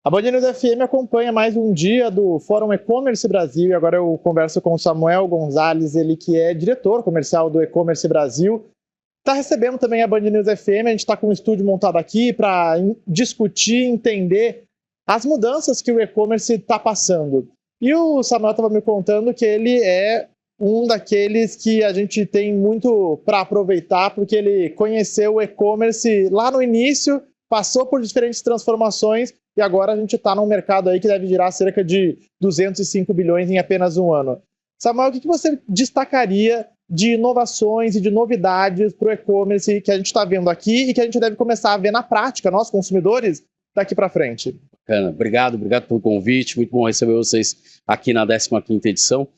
A Band News FM acompanha mais um dia do Fórum E-Commerce Brasil e agora eu converso com o Samuel Gonzalez, ele que é diretor comercial do E-Commerce Brasil. Está recebendo também a Band News FM, a gente está com um estúdio montado aqui para discutir, entender as mudanças que o e-commerce está passando. E o Samuel estava me contando que ele é um daqueles que a gente tem muito para aproveitar, porque ele conheceu o e-commerce lá no início, passou por diferentes transformações e agora a gente está num mercado aí que deve girar cerca de 205 bilhões em apenas um ano. Samuel, o que você destacaria de inovações e de novidades para o e-commerce que a gente está vendo aqui e que a gente deve começar a ver na prática, nós consumidores, daqui para frente? Bacana, obrigado pelo convite, muito bom receber vocês aqui na 15ª edição.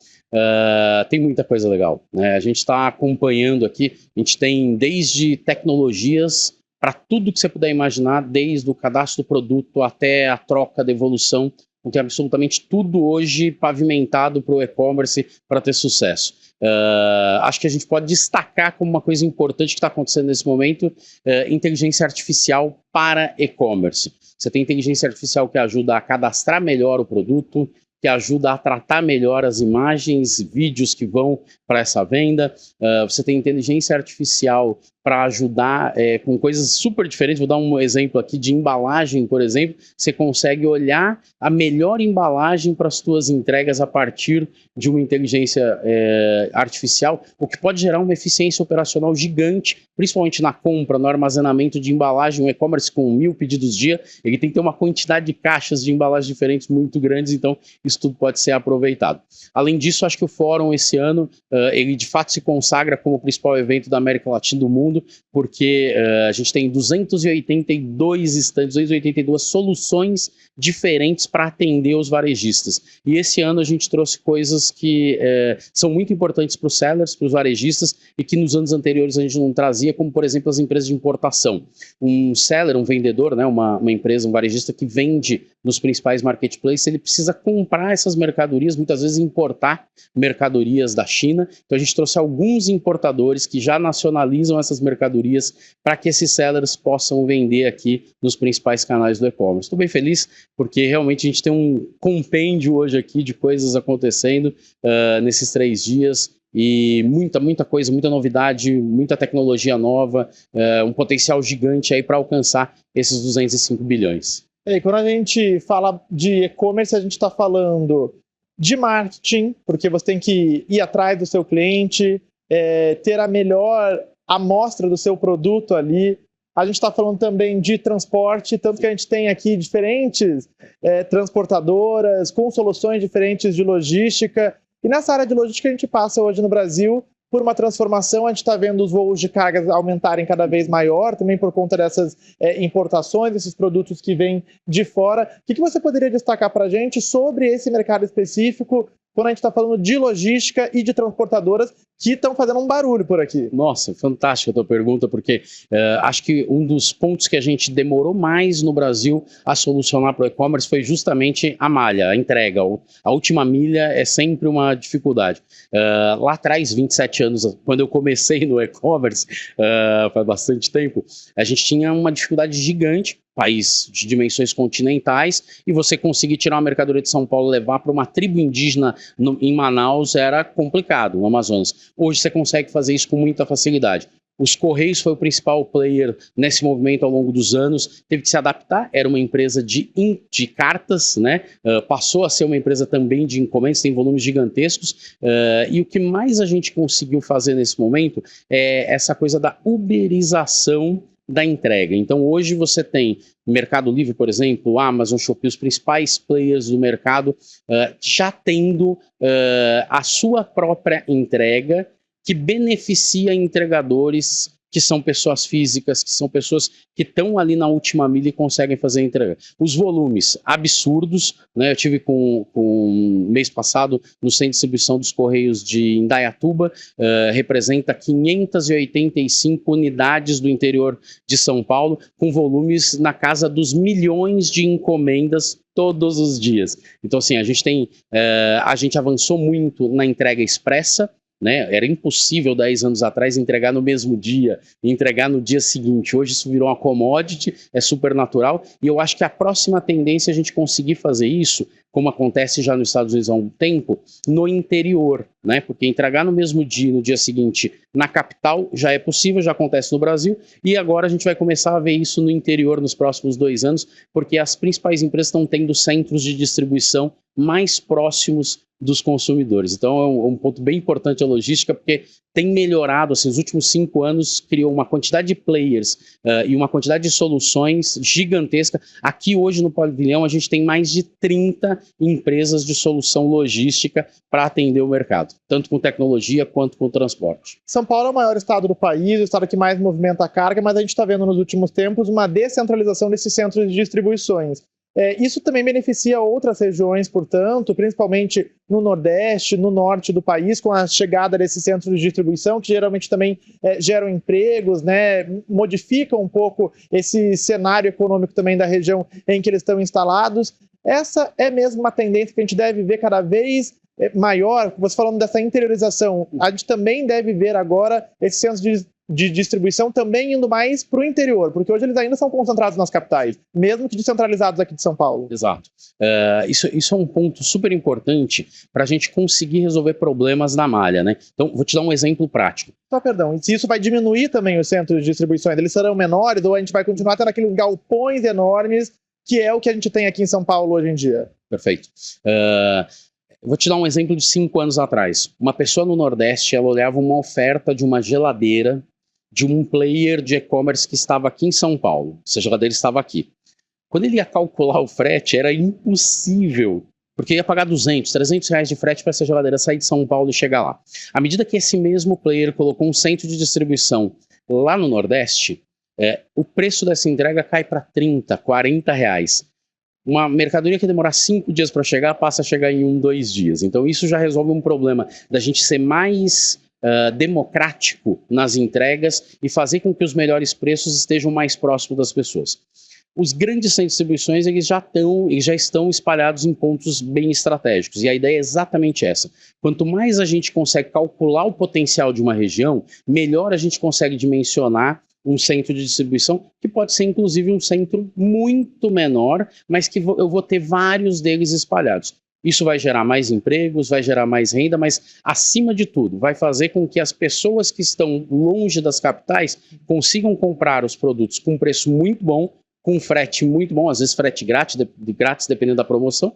Tem muita coisa legal, né? A gente está acompanhando aqui, a gente tem desde tecnologias para tudo que você puder imaginar, desde o cadastro do produto até a troca, devolução, tem absolutamente tudo hoje pavimentado para o e-commerce para ter sucesso. Acho que a gente pode destacar como uma coisa importante que está acontecendo nesse momento, inteligência artificial para e-commerce. Você tem inteligência artificial que ajuda a cadastrar melhor o produto, que ajuda a tratar melhor as imagens, vídeos que vão para essa venda. Você tem inteligência artificial para ajudar com coisas super diferentes. Vou dar um exemplo aqui de embalagem, por exemplo. Você consegue olhar a melhor embalagem para as suas entregas a partir de uma inteligência artificial, o que pode gerar uma eficiência operacional gigante, principalmente na compra, no armazenamento de embalagem. Um e-commerce com 1000 pedidos dia, ele tem que ter uma quantidade de caixas de embalagem diferentes muito grandes, então isso tudo pode ser aproveitado. Além disso, acho que o Fórum esse ano, ele de fato se consagra como o principal evento da América Latina do mundo, porque a gente tem 282 estandes, 282 soluções diferentes para atender os varejistas. E esse ano a gente trouxe coisas que são muito importantes para os sellers, para os varejistas, e que nos anos anteriores a gente não trazia, como por exemplo as empresas de importação. Um seller, um vendedor, né, uma empresa, um varejista que vende nos principais marketplaces, ele precisa comprar essas mercadorias, muitas vezes importar mercadorias da China. Então a gente trouxe alguns importadores que já nacionalizam essas mercadorias para que esses sellers possam vender aqui nos principais canais do e-commerce. Estou bem feliz porque realmente a gente tem um compêndio hoje aqui de coisas acontecendo nesses 3 dias. E muita coisa, muita novidade, muita tecnologia nova, um potencial gigante aí para alcançar esses 205 bilhões. E quando a gente fala de e-commerce, a gente está falando de marketing, porque você tem que ir atrás do seu cliente, ter a melhor amostra do seu produto ali. A gente está falando também de transporte, tanto que a gente tem aqui diferentes transportadoras com soluções diferentes de logística. E nessa área de logística a gente passa hoje no Brasil por uma transformação. A gente está vendo os voos de cargas aumentarem cada vez maior, também por conta dessas importações, desses produtos que vêm de fora. O que você poderia destacar para a gente sobre esse mercado específico, quando a gente está falando de logística e de transportadoras que estão fazendo um barulho por aqui? Nossa, fantástica a tua pergunta, porque acho que um dos pontos que a gente demorou mais no Brasil a solucionar para o e-commerce foi justamente a malha, a entrega. A última milha é sempre uma dificuldade. Lá atrás, 27 anos, quando eu comecei no e-commerce, faz bastante tempo, a gente tinha uma dificuldade gigante, país de dimensões continentais, e você conseguir tirar uma mercadoria de São Paulo e levar para uma tribo indígena em Manaus era complicado, no Amazonas. Hoje você consegue fazer isso com muita facilidade. Os Correios foi o principal player nesse movimento ao longo dos anos, teve que se adaptar, era uma empresa de cartas, né? Passou a ser uma empresa também de encomendas, tem volumes gigantescos, e o que mais a gente conseguiu fazer nesse momento é essa coisa da uberização da entrega. Então hoje você tem Mercado Livre, por exemplo, Amazon, Shopee, os principais players do mercado já tendo a sua própria entrega que beneficia entregadores que são pessoas físicas, que são pessoas que estão ali na última milha e conseguem fazer a entrega. Os volumes absurdos, né? Eu tive com mês passado no centro de distribuição dos Correios de Indaiatuba, representa 585 unidades do interior de São Paulo, com volumes na casa dos milhões de encomendas todos os dias. Então, assim, a gente avançou muito na entrega expressa, né? Era impossível 10 anos atrás entregar no mesmo dia, entregar no dia seguinte. Hoje isso virou uma commodity, é super natural, e eu acho que a próxima tendência é a gente conseguir fazer isso, como acontece já nos Estados Unidos há um tempo, no interior, né? Porque entregar no mesmo dia, no dia seguinte, na capital, já é possível, já acontece no Brasil, e agora a gente vai começar a ver isso no interior nos próximos 2 anos, porque as principais empresas estão tendo centros de distribuição mais próximos dos consumidores. Então é um ponto bem importante a logística, porque tem melhorado, assim, os últimos 5 anos criou uma quantidade de players e uma quantidade de soluções gigantesca. Aqui hoje no pavilhão a gente tem mais de 30 empresas de solução logística para atender o mercado, tanto com tecnologia quanto com transporte. São Paulo é o maior estado do país, o estado que mais movimenta a carga, mas a gente está vendo nos últimos tempos uma descentralização desses centros de distribuições. Isso também beneficia outras regiões, portanto, principalmente no Nordeste, no Norte do país, com a chegada desses centros de distribuição, que geralmente também geram empregos, né, modificam um pouco esse cenário econômico também da região em que eles estão instalados. Essa é mesmo uma tendência que a gente deve ver cada vez maior. Você falando dessa interiorização, a gente também deve ver agora esses centros de distribuição também indo mais para o interior, porque hoje eles ainda são concentrados nas capitais, mesmo que descentralizados aqui de São Paulo. Exato. Isso é um ponto super importante para a gente conseguir resolver problemas na malha, né? Então, vou te dar um exemplo prático. Só perdão, se isso vai diminuir também os centros de distribuição, eles serão menores ou a gente vai continuar tendo aqueles galpões enormes, que é o que a gente tem aqui em São Paulo hoje em dia? Perfeito. Vou te dar um exemplo de 5 anos atrás. Uma pessoa no Nordeste, ela olhava uma oferta de uma geladeira de um player de e-commerce que estava aqui em São Paulo. Essa geladeira estava aqui. Quando ele ia calcular o frete, era impossível, porque ia pagar 200, 300 reais de frete para essa geladeira sair de São Paulo e chegar lá. À medida que esse mesmo player colocou um centro de distribuição lá no Nordeste, o preço dessa entrega cai para 30, 40 reais. Uma mercadoria que demorar 5 dias para chegar, passa a chegar em 1, 2 dias. Então isso já resolve um problema da gente ser mais democrático nas entregas e fazer com que os melhores preços estejam mais próximos das pessoas. Os grandes centros de distribuições eles já estão espalhados em pontos bem estratégicos, e a ideia é exatamente essa. Quanto mais a gente consegue calcular o potencial de uma região, melhor a gente consegue dimensionar um centro de distribuição, que pode ser inclusive um centro muito menor, mas que eu vou ter vários deles espalhados. Isso vai gerar mais empregos, vai gerar mais renda, mas, acima de tudo, vai fazer com que as pessoas que estão longe das capitais consigam comprar os produtos com um preço muito bom, com frete muito bom, às vezes frete grátis dependendo da promoção,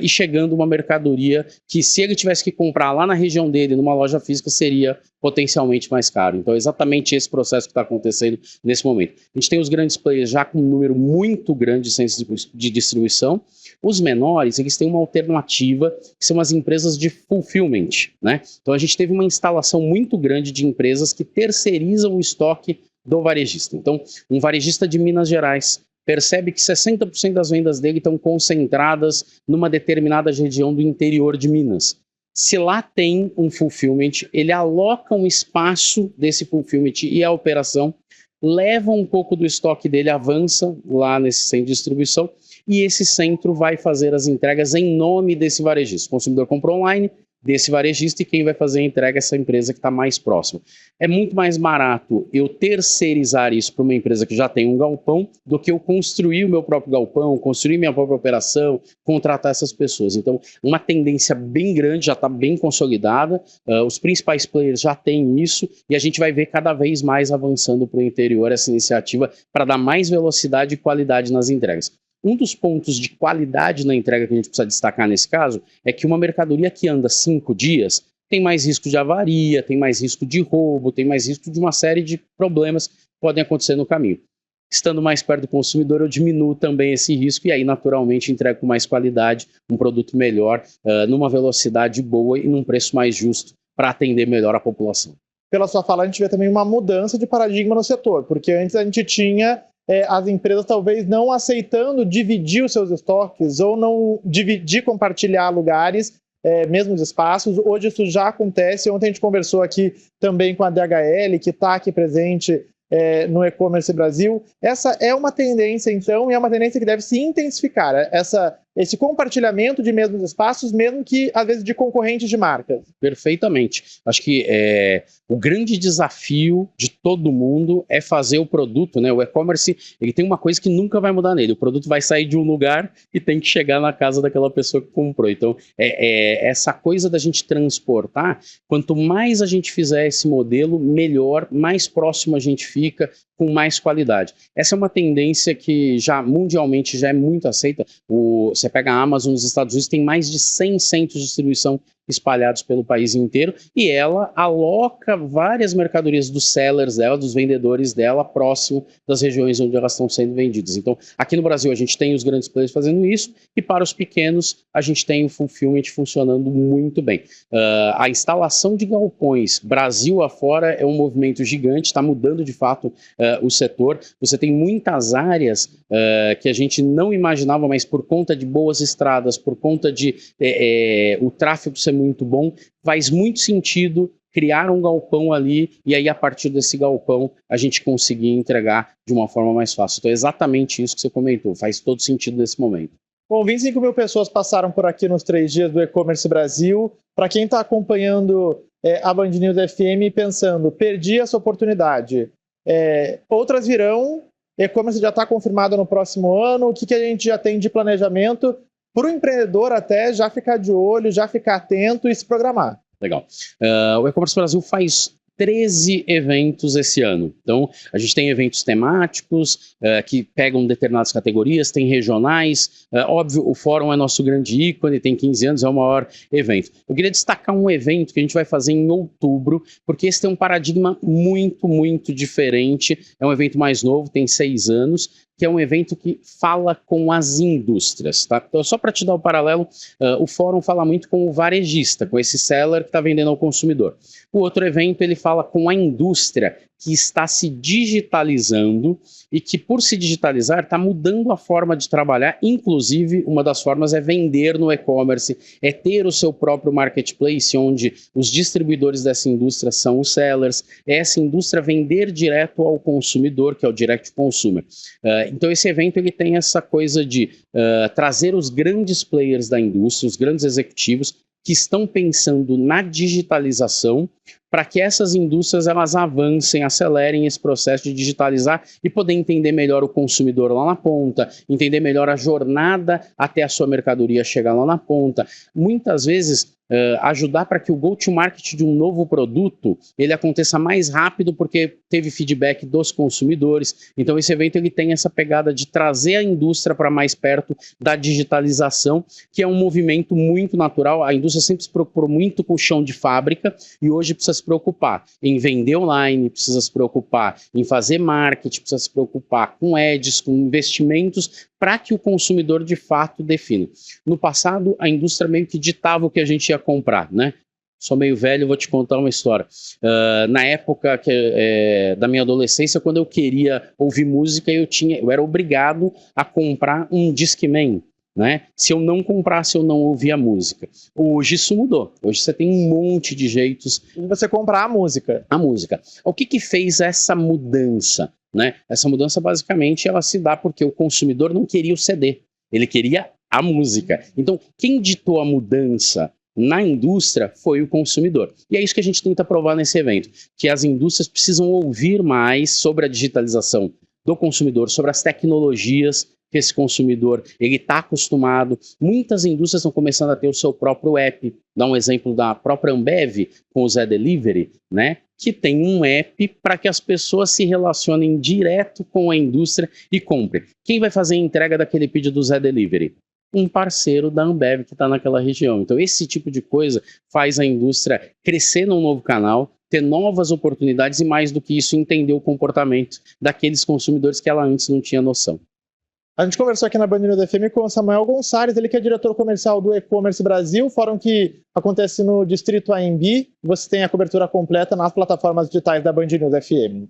e chegando uma mercadoria que, se ele tivesse que comprar lá na região dele, numa loja física, seria potencialmente mais caro. Então é exatamente esse processo que está acontecendo nesse momento. A gente tem os grandes players já com um número muito grande de centros de distribuição. Os menores, eles têm uma alternativa, que são as empresas de fulfillment, né? Então a gente teve uma instalação muito grande de empresas que terceirizam o estoque do varejista. Então, um varejista de Minas Gerais percebe que 60% das vendas dele estão concentradas numa determinada região do interior de Minas. Se lá tem um fulfillment, ele aloca um espaço desse fulfillment e a operação leva um pouco do estoque dele, avança lá nesse centro de distribuição, e esse centro vai fazer as entregas em nome desse varejista. O consumidor comprou online desse varejista e quem vai fazer a entrega é essa empresa que está mais próxima. É muito mais barato eu terceirizar isso para uma empresa que já tem um galpão do que eu construir o meu próprio galpão, construir minha própria operação, contratar essas pessoas. Então, uma tendência bem grande, já está bem consolidada, os principais players já têm isso e a gente vai ver cada vez mais avançando para o interior essa iniciativa para dar mais velocidade e qualidade nas entregas. Um dos pontos de qualidade na entrega que a gente precisa destacar nesse caso é que uma mercadoria que anda 5 dias tem mais risco de avaria, tem mais risco de roubo, tem mais risco de uma série de problemas que podem acontecer no caminho. Estando mais perto do consumidor, eu diminuo também esse risco e aí, naturalmente, entrego com mais qualidade, um produto melhor, numa velocidade boa e num preço mais justo para atender melhor a população. Pela sua fala, a gente vê também uma mudança de paradigma no setor, porque antes a gente tinha as empresas talvez não aceitando dividir os seus estoques ou não dividir, compartilhar lugares, mesmos espaços. Hoje isso já acontece. Ontem a gente conversou aqui também com a DHL, que está aqui presente no E-Commerce Brasil. Essa é uma tendência, então, e é uma tendência que deve se intensificar. Essa esse compartilhamento de mesmos espaços, mesmo que, às vezes, de concorrentes de marcas. Perfeitamente. Acho que o grande desafio de todo mundo é fazer o produto, né? O e-commerce, ele tem uma coisa que nunca vai mudar nele. O produto vai sair de um lugar e tem que chegar na casa daquela pessoa que comprou. Então, essa coisa da gente transportar, quanto mais a gente fizer esse modelo, melhor, mais próximo a gente fica, com mais qualidade. Essa é uma tendência que já mundialmente já é muito aceita. Você pega a Amazon nos Estados Unidos, tem mais de 100 centros de distribuição espalhados pelo país inteiro, e ela aloca várias mercadorias dos sellers dela, dos vendedores dela, próximo das regiões onde elas estão sendo vendidas. Então, aqui no Brasil a gente tem os grandes players fazendo isso, e para os pequenos a gente tem o fulfillment funcionando muito bem. A instalação de galpões Brasil afora é um movimento gigante, está mudando de fato o setor. Você tem muitas áreas que a gente não imaginava, mas por conta de boas estradas, por conta de o tráfego ser muito bom, faz muito sentido criar um galpão ali e aí a partir desse galpão a gente conseguir entregar de uma forma mais fácil. Então é exatamente isso que você comentou, faz todo sentido nesse momento. Bom, 25 mil pessoas passaram por aqui nos 3 dias do E-Commerce Brasil. Para quem está acompanhando a Band News FM pensando, perdi essa oportunidade, outras virão, e-commerce já está confirmado no próximo ano, o que a gente já tem de planejamento para o empreendedor até já ficar de olho, já ficar atento e se programar. Legal. O E-Commerce Brasil faz 13 eventos esse ano. Então, a gente tem eventos temáticos que pegam determinadas categorias, tem regionais. Óbvio, o fórum é nosso grande ícone, tem 15 anos, é o maior evento. Eu queria destacar um evento que a gente vai fazer em outubro, porque esse tem um paradigma muito, muito diferente. É um evento mais novo, tem 6 anos, que é um evento que fala com as indústrias, tá? Então, só para te dar o paralelo, o fórum fala muito com o varejista, com esse seller que está vendendo ao consumidor. O outro evento, ele fala com a indústria que está se digitalizando e que, por se digitalizar, está mudando a forma de trabalhar. Inclusive, uma das formas é vender no e-commerce, é ter o seu próprio marketplace, onde os distribuidores dessa indústria são os sellers, é essa indústria vender direto ao consumidor, que é o direct consumer. Então, esse evento ele tem essa coisa de trazer os grandes players da indústria, os grandes executivos, que estão pensando na digitalização para que essas indústrias elas avancem, acelerem esse processo de digitalizar e poder entender melhor o consumidor lá na ponta, entender melhor a jornada até a sua mercadoria chegar lá na ponta. Muitas vezes, ajudar para que o go-to-market de um novo produto ele aconteça mais rápido porque teve feedback dos consumidores. Então esse evento ele tem essa pegada de trazer a indústria para mais perto da digitalização, que é um movimento muito natural. A indústria sempre se preocupou muito com o chão de fábrica e hoje precisa se preocupar em vender online, precisa se preocupar em fazer marketing, precisa se preocupar com ads, com investimentos para que o consumidor de fato defina. No passado, a indústria meio que ditava o que a gente ia comprar, né? Sou meio velho, vou te contar uma história. Na época da minha adolescência, quando eu queria ouvir música, eu era obrigado a comprar um Discman, né? Se eu não comprasse, eu não ouvia música. Hoje isso mudou. Hoje você tem um monte de jeitos de você comprar a música. A música. O que fez essa mudança? Né? Essa mudança, basicamente, ela se dá porque o consumidor não queria o CD, ele queria a música. Então, quem ditou a mudança na indústria foi o consumidor. E é isso que a gente tenta provar nesse evento, que as indústrias precisam ouvir mais sobre a digitalização do consumidor, sobre as tecnologias que esse consumidor ele está acostumado. Muitas indústrias estão começando a ter o seu próprio app. Dá um exemplo da própria Ambev com o Zé Delivery, né? Que tem um app para que as pessoas se relacionem direto com a indústria e comprem. Quem vai fazer a entrega daquele pedido do Zé Delivery? Um parceiro da Ambev que está naquela região. Então esse tipo de coisa faz a indústria crescer num novo canal, ter novas oportunidades e, mais do que isso, entender o comportamento daqueles consumidores que ela antes não tinha noção. A gente conversou aqui na Band News FM com o Samuel Gonçalves, ele que é diretor comercial do E-Commerce Brasil, fórum que acontece no Distrito AMB. Você tem a cobertura completa nas plataformas digitais da Band News FM.